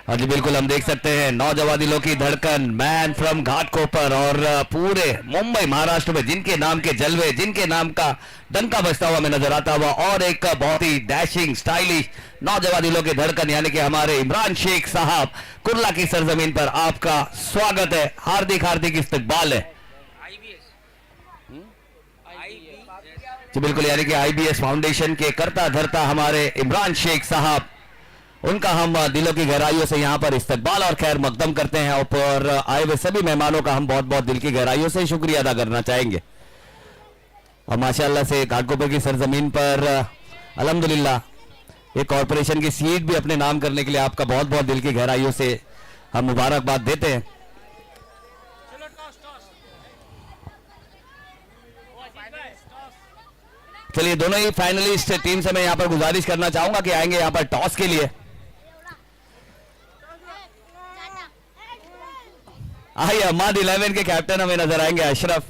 हाँ जी बिल्कुल, हम देख सकते हैं नौजवान दिलों की धड़कन, मैन फ्रॉम घाटकोपर और पूरे मुंबई महाराष्ट्र में जिनके नाम के जलवे, जिनके नाम का डंका बजता हुआ हमें नजर आता हुआ, और एक बहुत ही डैशिंग स्टाइलिश नौजवान दिलों की धड़कन यानी कि हमारे इमरान शेख साहब, कुर्ला की सरजमीन पर आपका स्वागत है, हार्दिक हार्दिक इस्तकबाल है जी बिल्कुल। यानी कि IBS फाउंडेशन के करता धरता हमारे इमरान शेख साहब, उनका हम दिलों की गहराइयों से यहाँ पर इस्तकबाल और खैर मकदम करते हैं और आए हुए सभी मेहमानों का हम बहुत बहुत दिल की गहराइयों से शुक्रिया अदा करना चाहेंगे। और माशाल्लाह से घाटकोपर की सरजमीन पर अल्हम्दुलिल्लाह एक कॉरपोरेशन की सीट भी अपने नाम करने के लिए आपका बहुत बहुत दिल की गहराइयों से हम मुबारकबाद देते हैं। चलिए, दोनों ही फाइनलिस्ट टीम से मैं यहाँ पर गुजारिश करना चाहूंगा कि आएंगे यहाँ पर टॉस के लिए। आइए, अहमद 11 के कैप्टन हमें नजर आएंगे, अशरफ,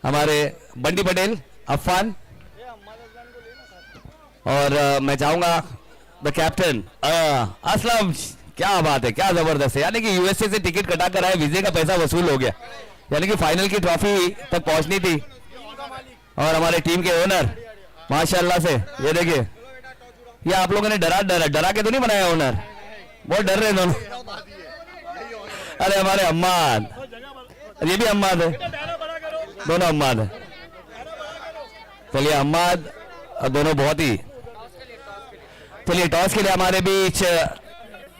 हमारे बंडी पटेल, अफान, और मैं चाहूंगा द कैप्टन असलम। क्या बात है, क्या जबरदस्त है, यानी कि USA से टिकट कटा कर आए, वीजे का पैसा वसूल हो गया, यानी कि फाइनल की ट्रॉफी तक पहुंचनी थी। और हमारे टीम के ओनर माशाल्लाह से, ये देखिए, ये आप लोगों ने डरा के तो नहीं बनाया ओनर, बहुत डर रहे दोनों। अरे हमारे अम्माद, ये भी अम्माद है, दोनों अम्माद है। चलिए अम्माद दोनों बहुत ही, चलिए टॉस के लिए हमारे बीच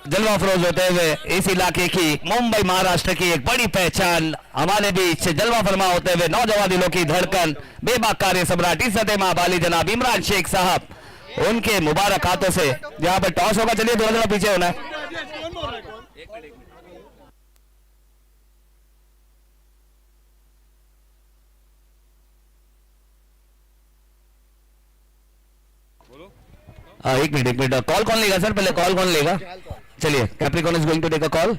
जलवा फरोज होते हुए इस इलाके की, मुंबई महाराष्ट्र की एक बड़ी पहचान, हमारे बीच जलवा फरमा होते हुए नौजवान दिलों की धड़कन, बेबाक कार्य सम्राट, इज्जत मां बाली जनाब इमरान शेख साहब, उनके मुबारक हाथों से जहां पर टॉस होगा। चलिए थोड़ा पीछे होना है। एक मिनट, कॉल कौन लेगा सर, पहले कॉल कौन लेगा? चलिए, Capricorn is going to take a call,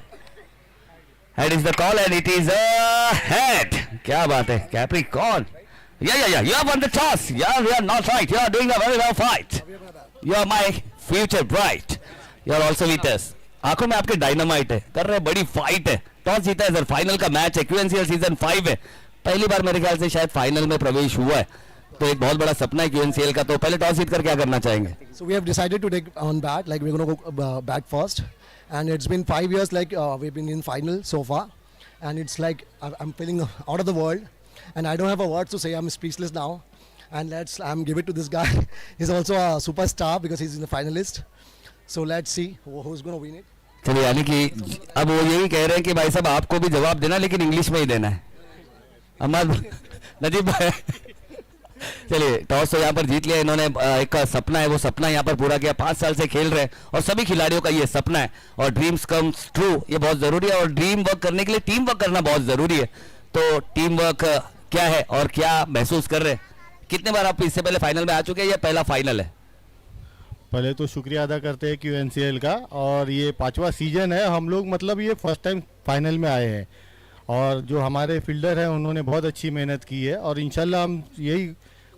head is the call and it is a head. क्या बात है कैप्रिकॉन, या you have won the toss, yeah, you are not right, you are doing a very well fight, you are my future bride, you are also with us। आंखों में आपके dynamite है, कर रहे बड़ी फाइट है, टॉस जीता है सर, फाइनल का मैच है, QNCL सीजन 5 है, पहली बार मेरे ख्याल से शायद फाइनल में प्रवेश हुआ है, तो एक बहुत बड़ा सपना है QNCL का। तो पहले टॉस जीत कर क्या करना चाहेंगे? So we have decided to take on bat, like we're going to go bat first, and it's been 5 years like we've been in final so far, and it's like I'm feeling out of the world, and I don't have a word to say. I'm speechless now, and I'm give it to this guy. He's also a superstar because he's in the finalist. So let's see who's going to win it. चलिए, यानी कि अब वो यही कह रहे हैं कि भाई साहब आपको भी जवाब देना, लेकिन इंग्लिश में ही देना है। अहमद नजीब भाई, चलिए टॉस तो यहाँ पर जीत लिया इन्होंने, एक सपना है वो सपना यहाँ पर पूरा किया, 5 साल से खेल रहे हैं और सभी खिलाड़ियों का ये सपना है, और ड्रीम्स कम्स ट्रू, ये बहुत जरूरी है, और ड्रीम वर्क करने के लिए टीम वर्क करना बहुत जरूरी है। तो टीम वर्क क्या है और क्या महसूस कर रहे हैं? कितने बार आप इससे पहले फाइनल में आ चुके हैं, या पहला फाइनल है? पहले तो शुक्रिया अदा करते हैं QNCL का, और ये 5वां सीजन है, हम लोग मतलब ये फर्स्ट टाइम फाइनल में आए हैं, और जो हमारे फील्डर हैं उन्होंने बहुत अच्छी मेहनत की है, और इंशाल्लाह हम यही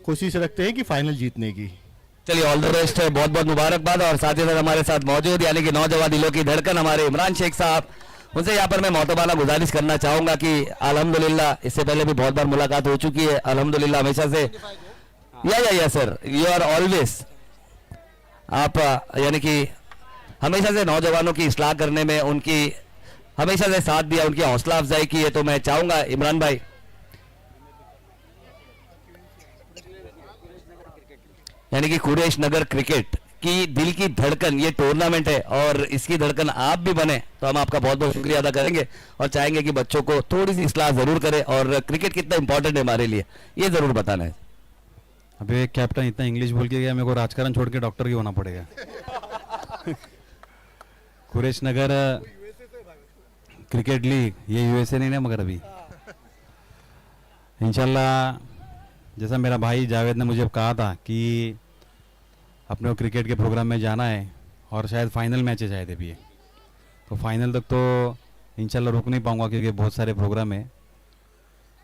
कोशिश रखते हैं कि फाइनल जीतने की। चलिए ऑल द बेस्ट, बहुत बहुत मुबारकबाद। और साथ ही साथ हमारे साथ मौजूद यानी कि नौजवान दिलों की धड़कन हमारे इमरान शेख साहब, उनसे यहाँ पर मैं मोहतबाना गुजारिश करना चाहूंगा कि अल्हम्दुलिल्लाह, इससे पहले भी बहुत बार मुलाकात हो चुकी है, अल्हम्दुलिल्लाह हमेशा से, या सर यू आर ऑलवेज, आप यानी कि हमेशा से नौजवानों की इस्लाह करने में उनकी हमेशा से साथ दिया, उनकी हौसला अफजाई की है। तो मैं चाहूंगा इमरान भाई, यानी कि कुरैश नगर क्रिकेट की दिल की धड़कन, ये टूर्नामेंट है और इसकी धड़कन आप भी बने, तो हम आपका बहुत बहुत शुक्रिया अदा करेंगे और चाहेंगे कि बच्चों को थोड़ी सी इस्लाह जरूर करें, और क्रिकेट कितना इंपॉर्टेंट है हमारे लिए ये जरूर बताना है। अभी एक कैप्टन इतना इंग्लिश बोल के गया, मेरे को राजकारण छोड़ के डॉक्टर ही होना पड़ेगा। कुरैश नगर क्रिकेट लीग, ये USA नहीं ना, मगर अभी इंशाल्लाह, जैसा मेरा भाई जावेद ने मुझे कहा था कि अपने को क्रिकेट के प्रोग्राम में जाना है, और शायद फाइनल मैच है शायद अभी, तो फाइनल तक तो इंशाल्लाह रुक नहीं पाऊंगा क्योंकि बहुत सारे प्रोग्राम है,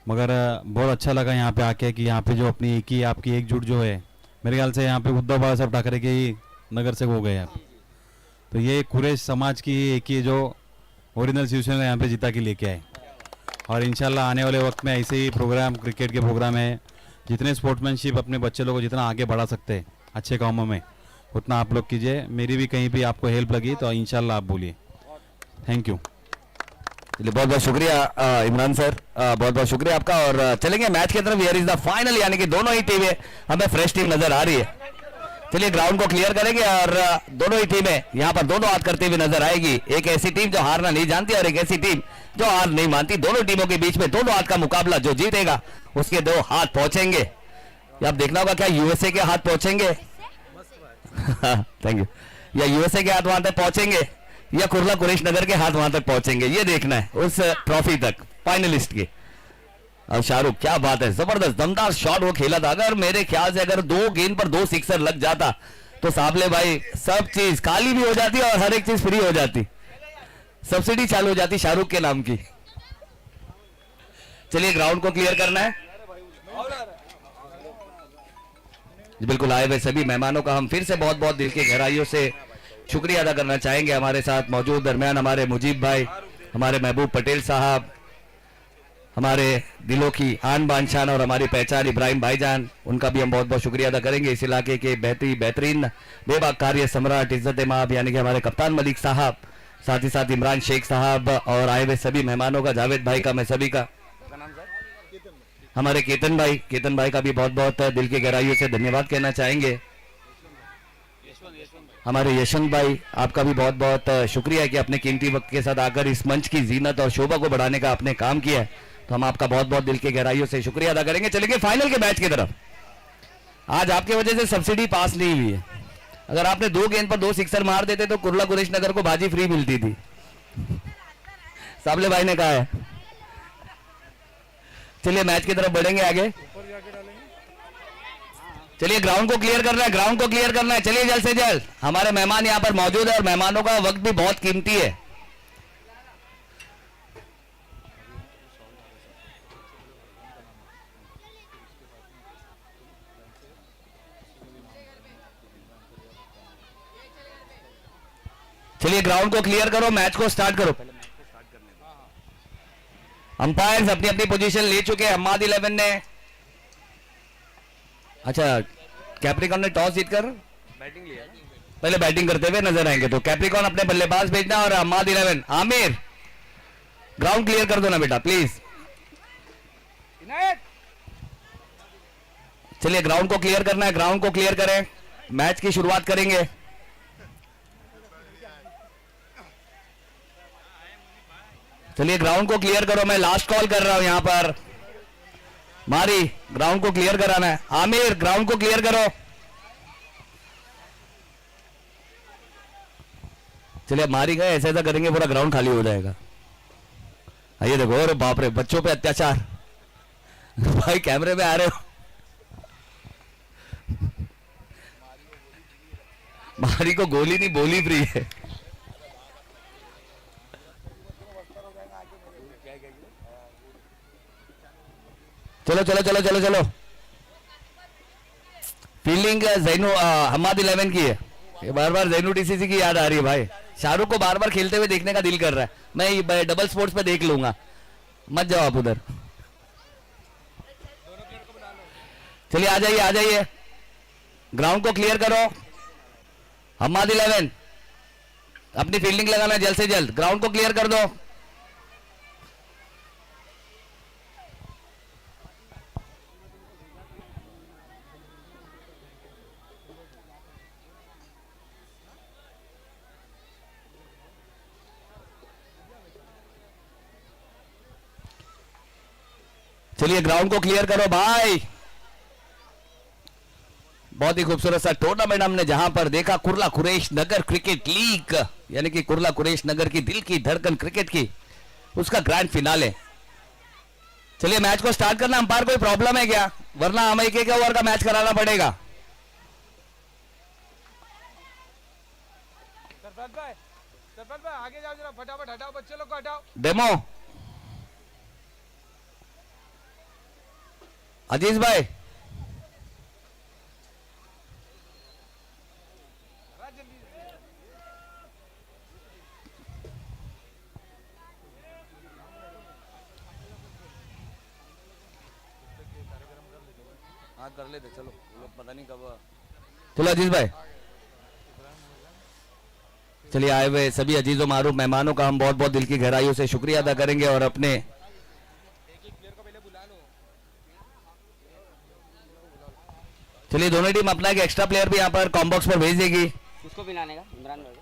मगर बहुत अच्छा लगा यहाँ पे आके कि यहाँ पे जो अपनी आपकी एकजुट जो है, मेरे ख्याल से यहाँ पे उद्धव बाला साहब ठाकरे के ही नगर से हो गए आप, तो ये कुरैश समाज की एक ही जो ओरिजिनल शिवसेना यहाँ पे जीता के लेके आए, और इंशाल्लाह आने वाले वक्त में ऐसे ही प्रोग्राम, क्रिकेट के प्रोग्राम है, जितने स्पोर्ट्समैनशिप अपने बच्चे लोगों को जितना आगे बढ़ा सकते हैं अच्छे कामों में, उतना आप लोग कीजिए। मेरी भी कहीं भी आपको हेल्प लगी तो इंशाल्लाह आप बोलिए। Thank you. चलिए बहुत बहुत शुक्रिया इमरान सर, बहुत बहुत शुक्रिया आपका। और चलेंगे मैच की तरफ। हियर इज द फाइनल, यानी कि दोनों ही टीमें हमें फ्रेश टीम नजर आ रही है। चलिए ग्राउंड को क्लियर करेंगे और दोनों ही टीमें यहाँ पर दोनों हाथ करते हुए नजर आएगी। एक ऐसी टीम जो हारना नहीं जानती और एक ऐसी टीम जो हार नहीं मानती। दोनों टीमों के बीच में दोनों हाथ का मुकाबला, जो जीतेगा उसके 2 हाथ पहुंचेंगे। ये आप देखना होगा, क्या यूएसए के हाथ पहुंचेंगे थैंक यू, या यूएसए के हाथ वहां तक पहुंचेंगे या कुर्ला कुरैश नगर के हाथ वहां तक पहुंचेंगे, ये देखना है उस ट्रॉफी तक फाइनलिस्ट के। और शाहरुख, क्या बात है, जबरदस्त दमदार शॉट वो खेला था। अगर मेरे ख्याल से अगर 2 गेंद पर 2 सिक्सर लग जाता तो साबले भाई सब चीज खाली भी हो जाती और हर एक चीज फ्री हो जाती, सब्सिडी चालू हो जाती शाहरुख के नाम की। चलिए ग्राउंड को क्लियर करना है। बिल्कुल, आए हुए सभी मेहमानों का हम फिर से बहुत बहुत दिल की गहराइयों से शुक्रिया अदा करना चाहेंगे। हमारे साथ मौजूद दरमियान हमारे मुजीब भाई, हमारे महबूब पटेल साहब, हमारे दिलों की आन बान शान और हमारी पहचान इब्राहिम भाईजान, उनका भी हम बहुत बहुत शुक्रिया अदा करेंगे। इस इलाके के बेहतरीन बेबाक कार्य सम्राट इज्जत माब यानी कि हमारे कप्तान मलिक साहब, साथ ही साथ इमरान शेख साहब और आए हुए सभी मेहमानों का, जावेद भाई का, मैं सभी का, हमारे केतन भाई का भी बहुत बहुत दिल की गहराइयों से धन्यवाद कहना चाहेंगे। हमारे यशवंत भाई, आपका भी बहुत बहुत शुक्रिया है कि अपने कीमती वक्त के साथ आकर इस मंच की जीनत और शोभा को बढ़ाने का आपने काम किया है, तो हम आपका बहुत बहुत दिल की गहराइयों से शुक्रिया अदा करेंगे। चलेंगे फाइनल के मैच की तरफ। आज आपके वजह से सब्सिडी पास नहीं हुई है। अगर आपने 2 गेंद पर 2 सिक्सर मार देते तो कुर्ला कुरैश नगर को बाजी फ्री मिलती थी, साबले भाई ने कहा है। चलिए मैच की तरफ बढ़ेंगे आगे। चलिए ग्राउंड को क्लियर करना है, ग्राउंड को क्लियर करना है। चलिए जल्द से जल्द, हमारे मेहमान यहां पर मौजूद है और मेहमानों का वक्त भी बहुत कीमती है। चलिए ग्राउंड को क्लियर करो, मैच को स्टार्ट करो। अंपायर्स अपनी अपनी पोजीशन ले चुके हैं। हम्माद 11 ने, अच्छा कैप्रिकॉन ने टॉस जीतकर बैटिंग लिया, पहले बैटिंग करते हुए नजर आएंगे, तो कैप्रिकॉन अपने बल्लेबाज भेजना और हम्माद 11, आमिर ग्राउंड क्लियर कर दो ना बेटा प्लीज। चलिए ग्राउंड को क्लियर करना है, ग्राउंड को क्लियर करें, मैच की शुरुआत करेंगे। चलिए ग्राउंड को क्लियर करो, मैं लास्ट कॉल कर रहा हूं यहां पर। मारी ग्राउंड को क्लियर कराना है। आमिर ग्राउंड को क्लियर करो। चलिए अब मारी गए, ऐसा ऐसा करेंगे पूरा ग्राउंड खाली हो जाएगा। आइए देखो, अरे बाप रे, बच्चों पे अत्याचार भाई कैमरे में आ रहे हो। मारी को गोली नहीं बोली फ्री है। चलो चलो चलो चलो चलो, फील्डिंग जैनू हम्माद 11 की है। ये बार बार जैनू टीसीसी की याद आ रही है भाई। शाहरुख को बार बार खेलते हुए देखने का दिल कर रहा है। मैं डबल स्पोर्ट्स पे देख लूंगा, मत जाओ आप उधर। चलिए आ जाइए आ जाइए, ग्राउंड को क्लियर करो। हम्माद 11 अपनी फील्डिंग लगाना जल्द से जल्द, ग्राउंड को क्लियर कर दो। चलिए ग्राउंड को क्लियर करो भाई। बहुत ही खूबसूरत सा टूर्नामेंट हमने जहां पर देखा, कुर्ला कुरैश नगर क्रिकेट लीग, यानी कि कुर्ला कुरैश नगर की दिल की धड़कन क्रिकेट की, उसका ग्रैंड फिनाले। चलिए मैच को स्टार्ट करना। अंपायर कोई प्रॉब्लम है क्या, वरना हमें एक ओवर का मैच कराना पड़ेगा। सरपंच भाई आगे जाओ जरा, फटाफट हटाओ, बच्चे लोग को हटाओ। डेमो अजीज भाई, कर लेते चलो, लोग पता नहीं कब। चलो अजीज भाई, चलिए आए हुए सभी अजीजों मारूफ मेहमानों का हम बहुत बहुत दिल की गहराइयों से शुक्रिया अदा करेंगे और अपने चलिए दोनों टीम अपना एक एक्स्ट्रा प्लेयर भी यहाँ पर कॉम्बॉक्स पर भेज देगी। किसको पिलाने का? इमरान भाई को?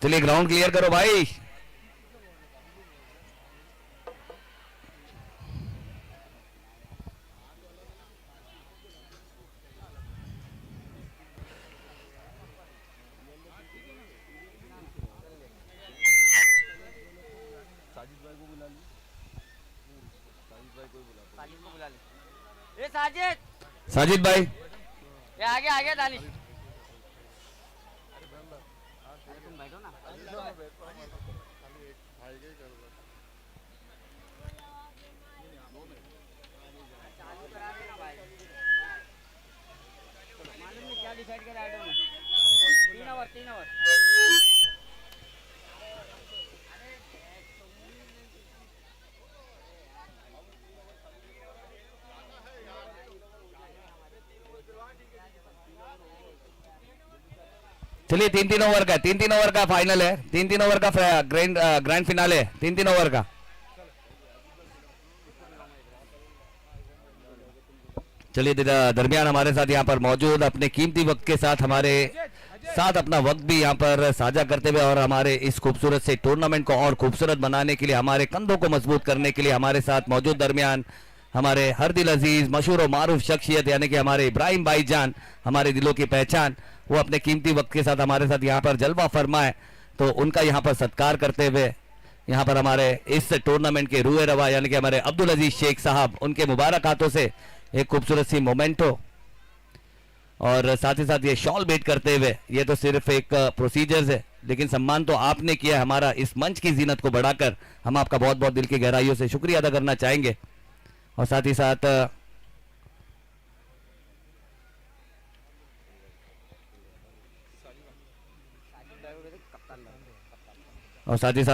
चलिए ग्राउंड क्लियर करो भाई। साजिद को बुला ले। ए साजिद, साजिद भाई ये आगे आगे दानिश। अरे तुम बैठो ना। चालू करा देना भाई। मालूम नहीं क्या डिसाइड करा I don't know. 3 hour 3 hour. चलिए 3-3 ओवर का 3-3 ओवर का फाइनल है, 3-3 ओवर का ग्रैंड फिनाले है, 3-3 ओवर का। चलिए दरमियान हमारे साथ यहाँ पर मौजूद अपने कीमती वक्त के साथ हमारे साथ अपना वक्त भी यहाँ पर साझा करते हुए और हमारे इस खूबसूरत से टूर्नामेंट को और खूबसूरत बनाने के लिए, हमारे कंधों को मजबूत करने के लिए हमारे साथ मौजूद दरमियान हमारे हर दिल अजीज मशहूर और मारूफ शख्सियत यानी कि हमारे इब्राहिम भाईजान, हमारे दिलों की पहचान, वो अपने कीमती वक्त के साथ हमारे साथ यहाँ पर जलवा फरमाए, तो उनका यहाँ पर सत्कार करते हुए यहाँ पर हमारे इस टूर्नामेंट के रूए रवा यानी कि हमारे अब्दुल अजीज शेख साहब, उनके मुबारक हाथों से एक खूबसूरत सी मोमेंटो और साथ ही साथ ये शॉल भेंट करते हुए, ये तो सिर्फ एक प्रोसीजर्स है लेकिन सम्मान तो आपने किया हमारा इस मंच की जीनत को बढ़ाकर, हम आपका बहुत बहुत दिल की गहराइयों से शुक्रिया अदा करना चाहेंगे। और साथ ही साथ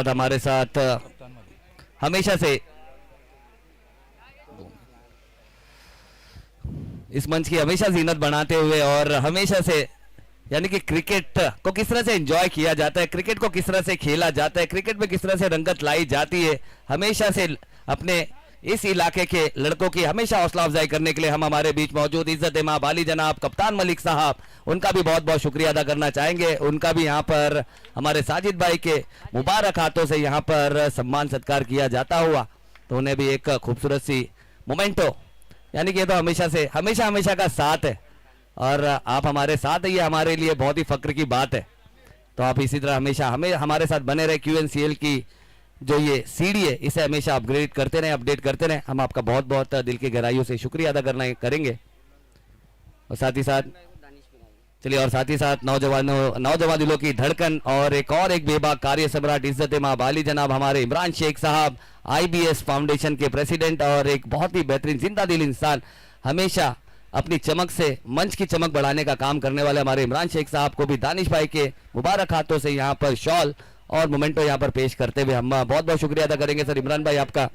हमारे साथ हमेशा से इस मंच की हमेशा जीनत बनाते हुए और हमेशा से यानी कि क्रिकेट को किस तरह से एंजॉय किया जाता है, क्रिकेट को किस तरह से खेला जाता है, क्रिकेट में किस तरह से रंगत लाई जाती है, हमेशा से अपने इस इलाके के लड़कों की हमेशा हौसला अफजाई करने के लिए हम हमारे बीच मौजूद इज्जत इमाम अली जनाब कप्तान मलिक साहब, उनका भी बहुत बहुत शुक्रिया अदा करना चाहेंगे। उनका भी यहाँ पर हमारे साजिद भाई के मुबारक हाथों से यहाँ पर सम्मान सत्कार किया जाता हुआ, तो उन्हें भी एक खूबसूरत सी मोमेंटो यानी कि ये तो हमेशा हमेशा का साथ है और आप हमारे साथ है, ये हमारे लिए बहुत ही फक्र की बात है। तो आप इसी तरह हमेशा हमारे साथ बने रहे, QNCL की जो ये सीढ़ी है इसे हमेशा अपग्रेड करते रहे, अपडेट करते रहे, हम आपका बहुत बहुत दिल की गहराइयों से शुक्रिया अदा करेंगे। और साथ ही साथ चलिए और साथ ही साथ नौजवान दिलों की धड़कन और एक बेबाक कार्य सम्राट इज्जत इमाम अली जनाब हमारे इमरान शेख साहब, IBS फाउंडेशन के प्रेसिडेंट और एक बहुत ही बेहतरीन जिंदा दिल इंसान, हमेशा अपनी चमक से मंच की चमक बढ़ाने का काम करने वाले हमारे इमरान शेख साहब को भी दानिश भाई के मुबारक हाथों से यहाँ पर शॉल और मोमेंटो यहाँ पर पेश करते हुए हम बहुत बहुत शुक्रिया अदा करेंगे सर इमरान भाई आपका।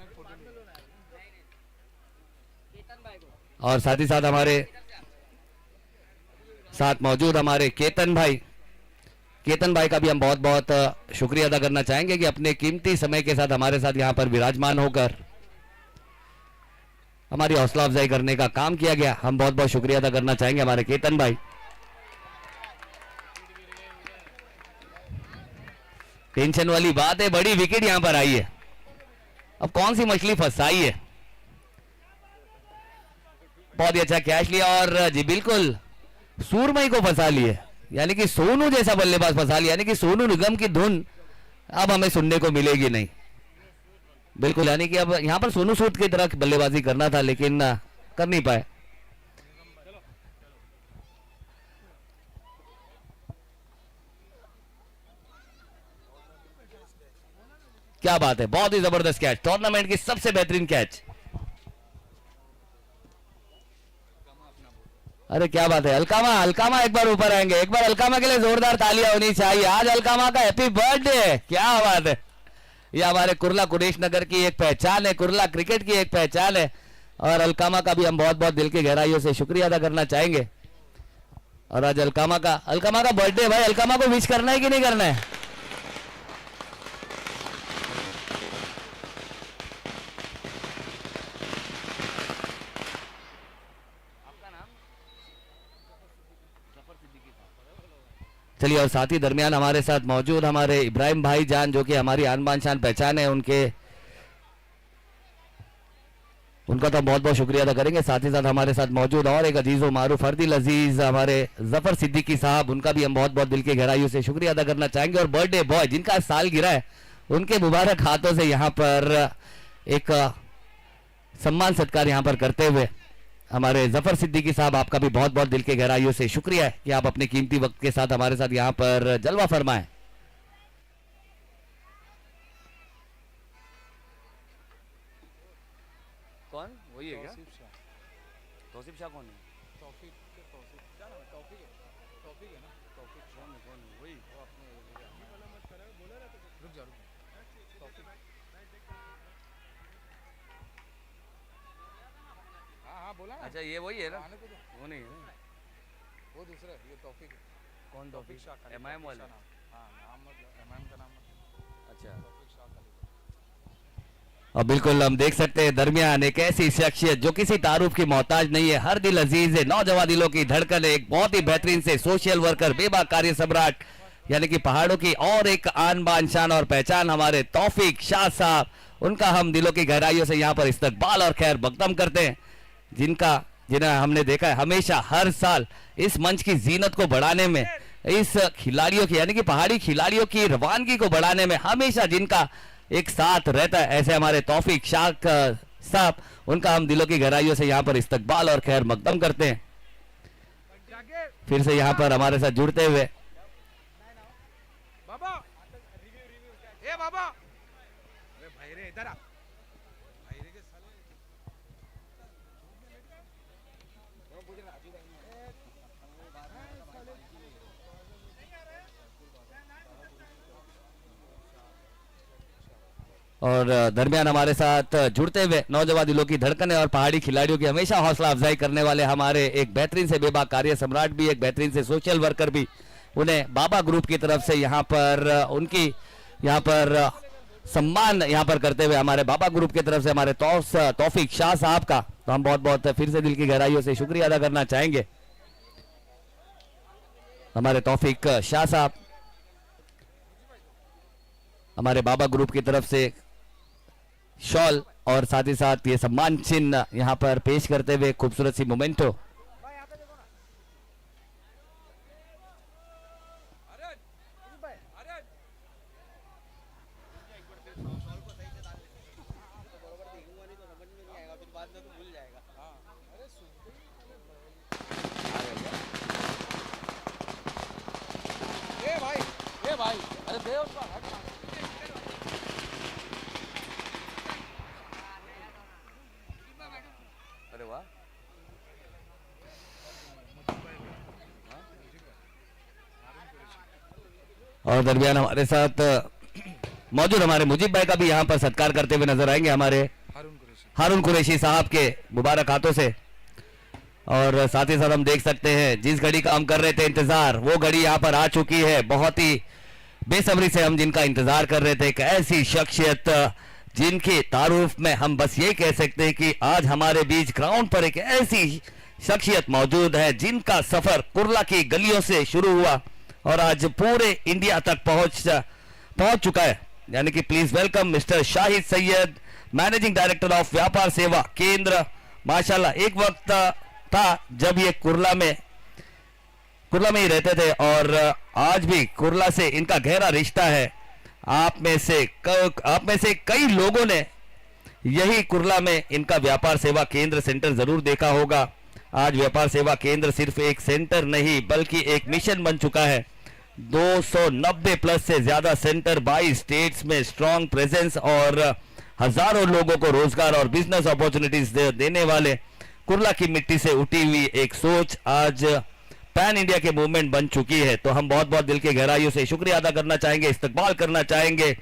और साथ ही साथ हमारे साथ मौजूद हमारे केतन भाई का भी हम बहुत बहुत शुक्रिया अदा करना चाहेंगे कि अपने कीमती समय के साथ हमारे साथ यहाँ पर विराजमान होकर हमारी हौसला अफजाई करने का काम किया गया, हम बहुत बहुत शुक्रिया अदा करना चाहेंगे हमारे केतन भाई। टेंशन वाली बात है, बड़ी विकेट यहां पर आई है, अब कौन सी मछली फंसाई है, बहुत ही अच्छा कैच लिया और जी बिल्कुल सूरमई को फंसा लिए, यानी कि सोनू जैसा बल्लेबाज फंसा लिया, यानी कि सोनू निगम की धुन अब हमें सुनने को मिलेगी नहीं, बिल्कुल, यानी कि अब यहां पर सोनू सूद की तरह बल्लेबाजी करना था लेकिन कर नहीं पाए। क्या बात है, बहुत ही जबरदस्त कैच, टूर्नामेंट की सबसे बेहतरीन कैच। अरे क्या बात है, अलकामा अलकामा एक बार ऊपर आएंगे, एक बार अलकामा के लिए जोरदार तालियां होनी चाहिए। आज अलकामा का हैप्पी बर्थडे, क्या बात है। ये हमारे कुर्ला कुरेश नगर की एक पहचान है, कुर्ला क्रिकेट की एक पहचान है, और अलकामा का भी हम बहुत बहुत दिल की गहराइयों से शुक्रिया अदा करना चाहेंगे। और आज अलकामा का बर्थडे, भाई अलकामा को विश करना है कि नहीं करना है? चलिए, और साथ ही दरमियान हमारे साथ मौजूद हमारे इब्राहिम भाई जान, जो कि हमारी आन बान शान पहचान है, उनका तो बहुत बहुत शुक्रिया अदा करेंगे। साथ ही साथ हमारे साथ मौजूद और एक अजीज़ व मारूफ फर्दिल अजीज हमारे जफर सिद्दीकी साहब, उनका भी हम बहुत बहुत दिल की गहराइयों से शुक्रिया अदा करना चाहेंगे। और बर्थडे बॉय जिनका साल गिरा है, उनके मुबारक हाथों से यहाँ पर एक सम्मान सत्कार यहाँ पर करते हुए हमारे जफर सिद्दीकी साहब, आपका भी बहुत बहुत दिल के गहराइयों से शुक्रिया है कि आप अपने कीमती वक्त के साथ हमारे साथ यहाँ पर जलवा फरमाएं। कौन वही है क्या? तौसीफ शाह कौन है? हाँ बोला ना। अच्छा, ये वही है ना? आने को दो। वो नहीं है, वो दूसरा है, ये तौफीक है। कौन तौफीक शाह खलीफा, एमआईएम वाले? नाम। हाँ नाम मतलब एमआईएम का नाम मतलब अच्छा, तौफीक शाह खलीफा। और बिल्कुल हम देख सकते हैं दरमियान एक ऐसी शख्सियत जो किसी तारुफ की मोहताज नहीं है, हर दिल अजीज है, नौजवान दिलों की धड़कन है, एक बहुत ही बेहतरीन से सोशल वर्कर, बेबाक कार्य सम्राट, यानी कि पहाड़ों की और एक आन बान शान और पहचान हमारे तौफीक शाह साहब, उनका हम दिलों की गहराइयों से यहाँ पर इस्तकबाल और खैर मकदम करते हैं, जिन्हें हमने देखा है हमेशा हर साल इस मंच की जीनत को बढ़ाने में, इस खिलाड़ियों की यानी कि पहाड़ी खिलाड़ियों की रवानगी को बढ़ाने में हमेशा जिनका एक साथ रहता है, ऐसे हमारे तौफीक शाह साहब, उनका हम दिलों की गहराइयों से यहाँ पर इस्तकबाल और खैर मकदम करते हैं। फिर से यहाँ पर हमारे साथ जुड़ते हुए बाबा, ए बाबा, अरे भाई रे इधर आ, भाई रे के साले। और दरमियान हमारे साथ जुड़ते हुए नौजवान दिलों की धड़कन और पहाड़ी खिलाड़ियों की हमेशा हौसला अफजाई करने वाले हमारे एक बेहतरीन से बेबाक कार्य सम्राट भी, एक बेहतरीन से सोशल वर्कर भी, उन्हें बाबा ग्रुप की तरफ से यहाँ पर उनकी यहाँ पर सम्मान यहाँ पर करते हुए हमारे बाबा ग्रुप की तरफ से हमारे तौफीक शाह साहब का तो हम बहुत बहुत फिर से दिल की गहराइयों से शुक्रिया अदा करना चाहेंगे। हमारे तौफीक शाह साहब हमारे बाबा ग्रुप की तरफ से शॉल और साथ ही साथ ये सम्मान चिन्ह यहाँ पर पेश करते हुए खूबसूरत सी मोमेंटो। ए भाई, अरे दे उसका हट। अरे वाह, और दरमियान हमारे साथ मौजूद हमारे मुजीब भाई का भी यहाँ पर सत्कार करते हुए नजर आएंगे हमारे हारून कुरैशी साहब के मुबारक हाथों से। और साथ ही साथ हम देख सकते हैं जिस घड़ी का हम कर रहे थे इंतजार, वो घड़ी यहाँ पर आ चुकी है। बहुत ही बेसब्री से हम जिनका इंतजार कर रहे थे, एक ऐसी शख्सियत जिनकी तारुफ में हम बस ये कह सकते हैं कि आज हमारे बीच ग्राउंड पर एक ऐसी शख्सियत मौजूद है जिनका सफर कुर्ला की गलियों से शुरू हुआ और आज पूरे इंडिया तक पहुंच चुका है। यानी कि please welcome mister Shahid Syed, managing director of व्यापार सेवा केंद्र। माशाल्लाह, एक वक्त था जब ये कुर्ला में ही रहते थे और आज भी कुर्ला से इनका गहरा रिश्ता है। आप में से कई लोगों ने यही कुर्ला में इनका व्यापार सेवा केंद्र सेंटर जरूर देखा होगा। आज व्यापार सेवा केंद्र सिर्फ एक सेंटर नहीं बल्कि एक मिशन बन चुका है। 290 प्लस से ज्यादा सेंटर 22 स्टेट्स में स्ट्रॉन्ग प्रेजेंस और हजारों लोगों को रोजगार और बिजनेस अपॉर्चुनिटीज देने वाले कुर्ला की मिट्टी से उठी हुई एक सोच आज पैन इंडिया के मूवमेंट बन चुकी है। तो हम बहुत बहुत दिल के गहराइयों से शुक्रिया अदा करना चाहेंगे, इस्तकबाल करना चाहेंगे,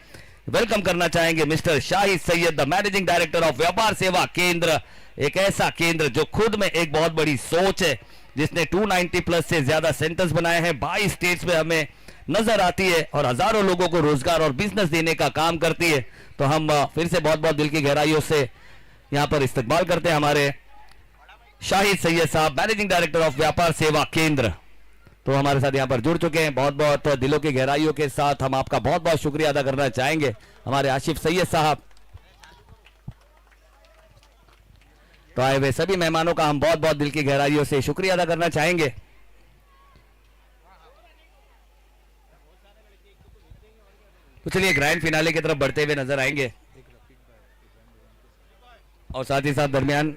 वेलकम करना चाहेंगे mister Shahid Syed, the managing director of व्यापार सेवा केंद्र। एक ऐसा केंद्र जो खुद में एक बहुत बड़ी सोच है, जिसने 290 प्लस से ज्यादा सेंटर्स बनाए हैं, 22 स्टेट्स में हमें नजर आती है और हजारों लोगों को रोजगार और बिजनेस देने का काम करती है। तो हम फिर से बहुत बहुत दिल की गहराइयों से यहां पर इस्तकबाल करते हैं हमारे शाहिद सैयद साहब, मैनेजिंग डायरेक्टर ऑफ व्यापार सेवा केंद्र। तो हमारे साथ यहां पर जुड़ चुके हैं। बहुत बहुत दिलों की गहराइयों के साथ हम आपका बहुत बहुत शुक्रिया अदा करना चाहेंगे हमारे आशिफ सैयद साहब। तो आए हुए सभी मेहमानों का हम बहुत बहुत दिल की गहराइयों से शुक्रिया अदा करना चाहेंगे। तो चलिए ग्रैंड फिनाले की तरफ बढ़ते हुए नजर आएंगे और साथ ही साथ दरमियान